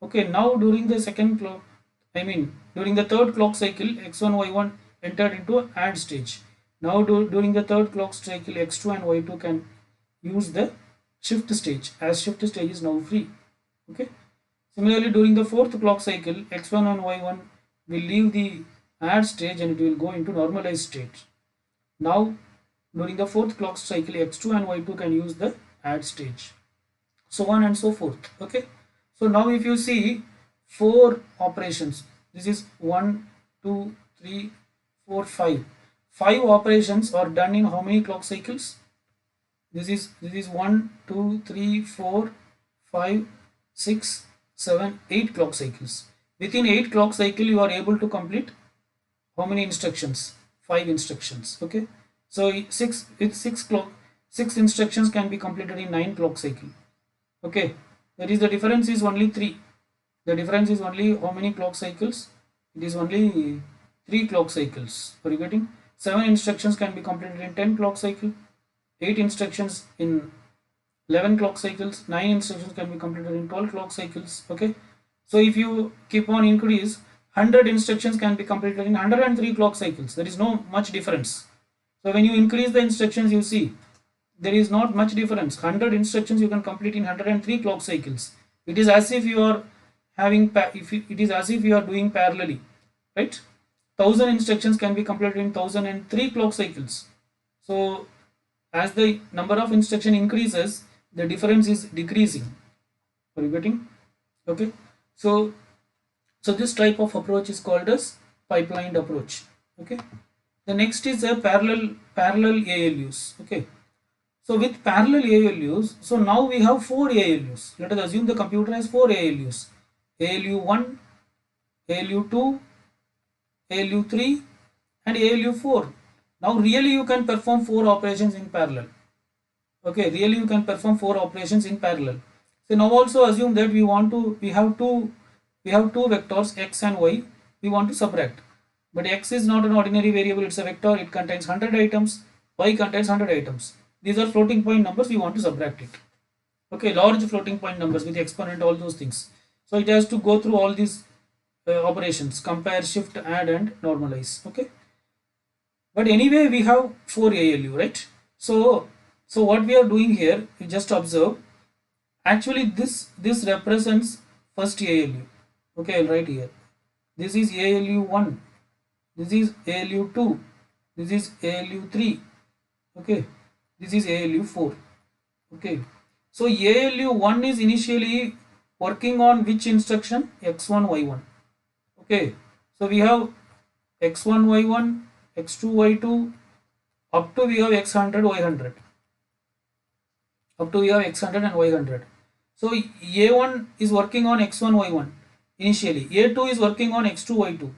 Okay, now during the during the third clock cycle, x1, y1 entered into add stage. Now during the third clock cycle, x2 and y2 can use the shift stage, as shift stage is now free. Okay. Similarly, during the fourth clock cycle, x1 and y1 will leave the add stage and it will go into normalized state. Now during the fourth clock cycle, x2 and y2 can use the add stage, so on and so forth. Okay. So now if you see 4 operations, this is 1, 2, 3, 4, 5. 5 operations are done in how many clock cycles? This is 1, 2, 3, 4, 5, 6, 7, 8 clock cycles. Within 8 clock cycle you are able to complete how many instructions? 5 instructions. Okay. So 6 instructions can be completed in 9 clock cycle. Okay. That is, the difference is only 3. The difference is only how many clock cycles? It is only 3 clock cycles. Are you getting? 7 instructions can be completed in 10 clock cycle. 8 instructions in 11 clock cycles. 9 instructions can be completed in 12 clock cycles. Okay. So if you keep on increase, 100 instructions can be completed in 103 clock cycles. There is no much difference. So when you increase the instructions, you see there is not much difference. 100 instructions you can complete in 103 clock cycles. It is as if you are having it is as if you are doing parallelly, right? 1000 instructions can be completed in 1003 clock cycles. So as the number of instruction increases, the difference is decreasing. Are you getting? Okay. So this type of approach is called as pipelined approach. Okay. The next is a parallel ALUs. Okay. So with parallel ALUs, so now we have 4 ALUs. Let us assume the computer has 4 ALUs. ALU1, ALU2, ALU3 and ALU4. Now really you can perform 4 operations in parallel. Okay, really you can perform 4 operations in parallel. So now also assume that we have two vectors x and y. We want to subtract. But x is not an ordinary variable, it's a vector. It contains 100 items, y contains 100 items. These are floating point numbers, we want to subtract it. Okay, large floating point numbers with exponent, all those things. So it has to go through all these operations: compare, shift, add and normalize. Okay. But anyway, we have 4 ALU, right? So what we are doing here, you just observe. Actually, this represents first ALU. Okay, I'll write here. This is ALU1. This is ALU2. This is ALU3. Okay. This is ALU4. Okay. So ALU1 is initially working on which instruction? X1, Y1. Okay. So we have X1, Y1, X2, Y2, up to we have X100, Y100. Up to we have X100 and Y100. So A1 is working on X1, Y1 initially. A2 is working on X2, Y2.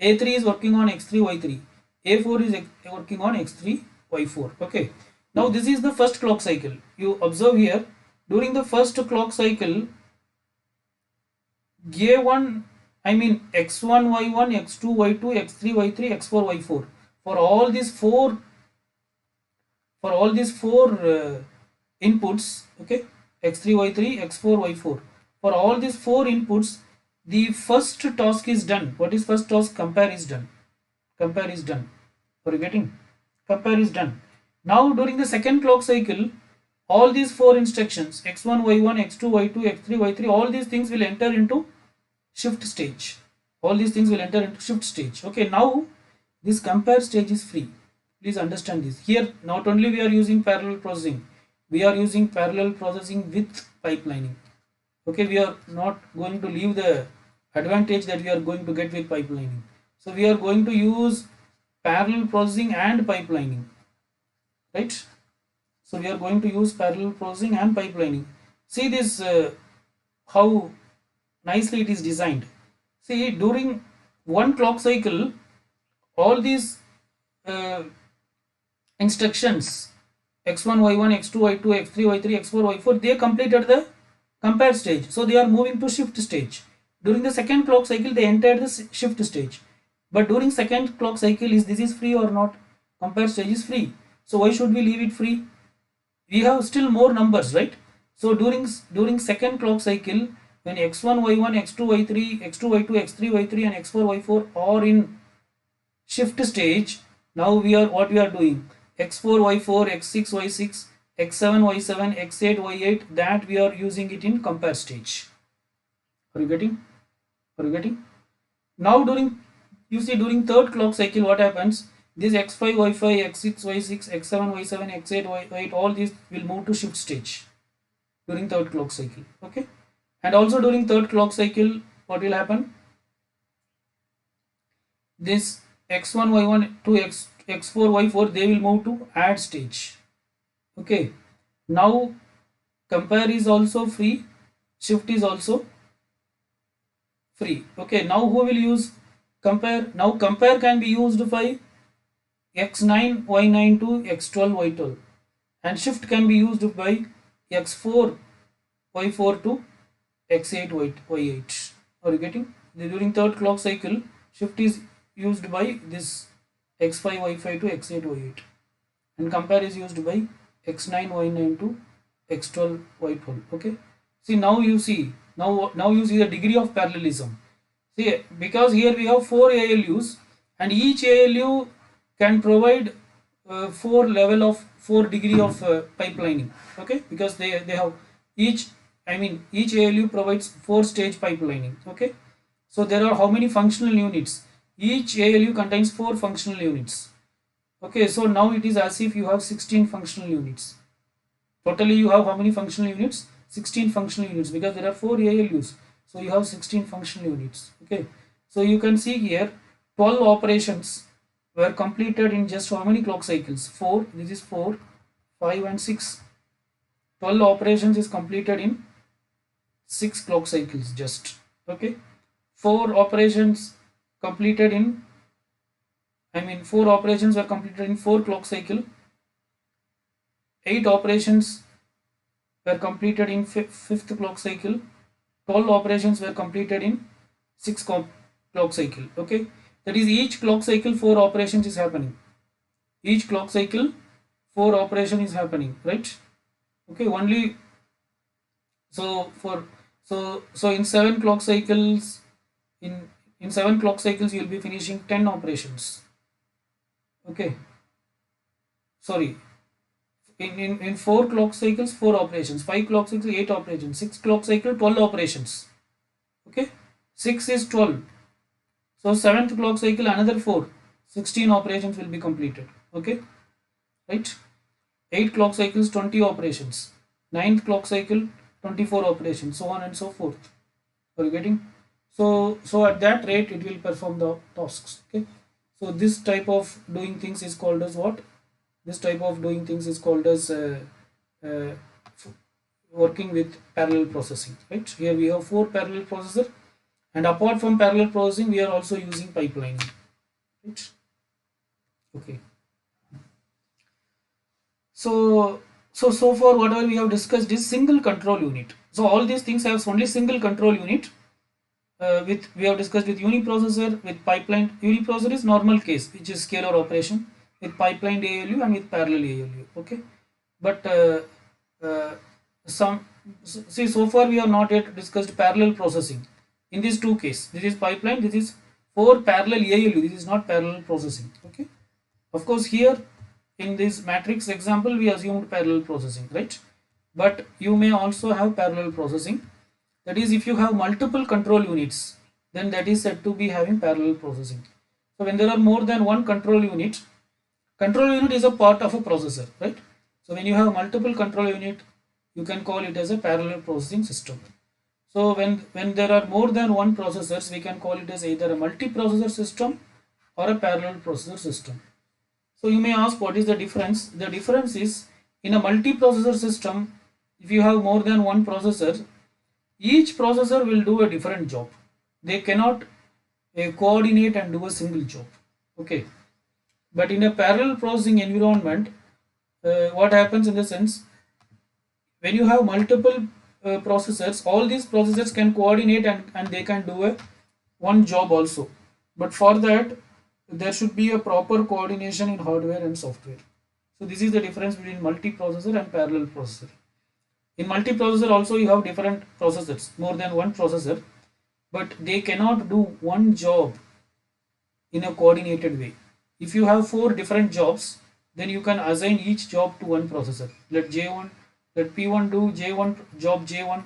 A3 is working on X3, Y3. A4 is working on X3, Y4. Okay. Now this is the first clock cycle. You observe here, during the first clock cycle, A1, X1, Y1, X2, Y2, X3, Y3, X4, Y4. For all these four inputs, okay, X3, Y3, X4, Y4. For all these 4 inputs, the first task is done. What is first task? Compare is done. Compare is done. Are you getting? Compare is done. Now during the second clock cycle, all these 4 instructions, X1, Y1, X2, Y2, X3, Y3, all these things will enter into shift stage. All these things will enter into shift stage. Okay, now this compare stage is free. Please understand this. Here not only we are using parallel processing, we are using parallel processing with pipelining. Okay, we are not going to leave the advantage that we are going to get with pipelining. So we are going to use parallel processing and pipelining, right? So we are going to use parallel processing and pipelining. See this, how nicely it is designed. See, during one clock cycle, all these uh, instructions x1 y1 x2 y2 x3 y3 x4 y4, they completed the compare stage, so they are moving to shift stage. During the second clock cycle they entered the shift stage, but during second clock cycle, is this is free or not? Compare stage is free, so why should we leave it free? We have still more numbers, right? So during second clock cycle, when x1 y1 x2 y3 x2 y2 x3 y3 and x4 y4 are in shift stage, now we are what we are doing, x4 y4 x6 y6 x7 y7 x8 y8, that we are using it in compare stage. Are you getting? Are you getting? Now during, you see, during third clock cycle what happens, this x5 y5 x6 y6 x7 y7 x8 y8, all these will move to shift stage during third clock cycle. Okay, and also during third clock cycle what will happen, this x1 y1 to x4 y4, they will move to add stage. Okay, now compare is also free, shift is also free. Okay, now who will use compare? Now compare can be used by x9 y9 to x12 y12, and shift can be used by x4 y4 to x8 y8. Are you getting? During third clock cycle, shift is used by this x5 y5 to x8 y8, and compare is used by x9 y9 to x12 y12. Okay, see, now you see, now you see the degree of parallelism. See, because here we have 4 ALUs, and each ALU can provide 4 degree of pipelining. Okay, because they have each, I mean each ALU provides 4 stage pipelining. Okay, so there are how many functional units? Each ALU contains 4 functional units. Okay, so now it is as if you have 16 functional units. Totally you have how many functional units? 16 functional units, because there are 4 ALUs. So you have 16 functional units. Okay, so you can see here 12 operations were completed in just how many clock cycles? 4. This is 4, 5 and 6. 12 operations is completed in 6 clock cycles just. Okay, 4 operations completed in, I mean 4 operations were completed in 4 clock cycle. 8 operations were completed in 5th clock cycle. 12 operations were completed in 6th clock cycle. Okay, that is each clock cycle 4 operations is happening. Each clock cycle 4 operation is happening, right? Okay, only so for so in 7 clock cycles, in 7 clock cycles you will be finishing 10 operations. Okay, sorry, in 4 clock cycles 4 operations, 5 clock cycles 8 operations, 6 clock cycle 12 operations. Okay, 6 is 12, so 7th clock cycle another 4, 16 operations will be completed. Okay, right? 8 clock cycles 20 operations, 9th clock cycle 24 operations, so on and so forth. Are you getting? So at that rate it will perform the tasks. Okay, so this type of doing things is called as what? This type of doing things is called as uh, working with parallel processing, right? Here we have 4 parallel processor, and apart from parallel processing we are also using pipelining, right? Okay, so far whatever we have discussed is single control unit. So all these things have only single control unit. With we have discussed with uniprocessor, with pipeline. Uniprocessor is normal case, which is scalar operation, with pipeline ALU and with parallel ALU. Okay, but some see, so far we have not yet discussed parallel processing. In these two cases, this is pipeline, this is for parallel ALU, this is not parallel processing. Okay, of course here in this matrix example we assumed parallel processing, right? But you may also have parallel processing. That is, if you have multiple control units, then that is said to be having parallel processing. So when there are more than one control unit, Control unit is a part of a processor, right? So when you have multiple control unit, you can call it as a parallel processing system. So when there are more than one processors, we can call it as either a multi-processor system or a parallel processor system. So you may ask, what is the difference? The difference is, in a multi-processor system, if you have more than one processor, each processor will do a different job. They cannot coordinate and do a single job. Okay. But in a parallel processing environment, what happens in the sense, when you have multiple processors, all these processors can coordinate and they can do a one job also. But for that, there should be a proper coordination in hardware and software. So this is the difference between multi-processor and parallel processor. In multi-processor also you have different processors, more than one processor, but they cannot do one job in a coordinated way. If you have four different jobs, then you can assign each job to one processor. Let P1 do J1 job J1,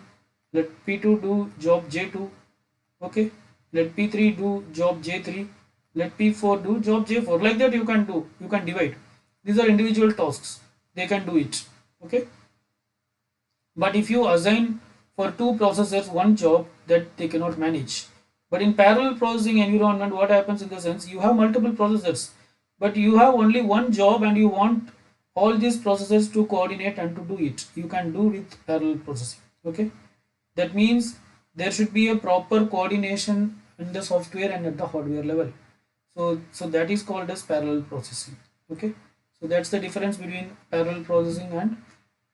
let P2 do job J2, okay, let P3 do job J3, let P4 do job J4. Like that you can divide. These are individual tasks. They can do it. Okay. But if you assign for two processors one job, that they cannot manage. But in parallel processing environment, what happens in the sense, you have multiple processors, but you have only one job and you want all these processors to coordinate and to do it. You can do with parallel processing. Okay. That means there should be a proper coordination in the software and at the hardware level. So that is called as parallel processing. Okay. So that's the difference between parallel processing and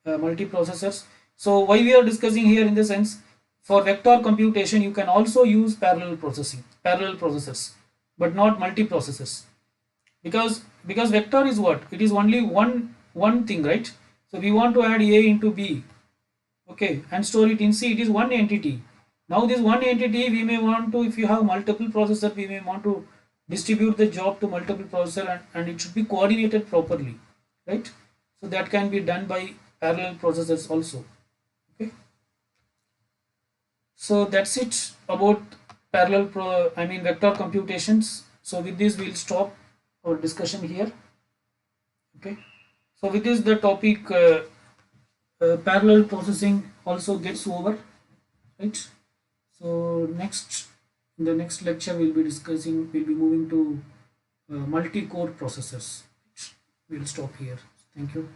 multiprocessors. So why we are discussing here in the sense, for vector computation you can also use parallel processors, but not multiprocessors, because vector is what? It is only one thing, right? So we want to add A into B, okay, and store it in C. It is one entity. Now this one entity we may want to, if you have multiple processors, we may want to distribute the job to multiple processor, and it should be coordinated properly, right? So that can be done by parallel processors also. Okay. So that's it about vector computations. So with this we'll stop our discussion here. Okay. So with this the topic parallel processing also gets over, right? So in the next lecture we'll be moving to multi-core processors. We'll stop here. Thank you.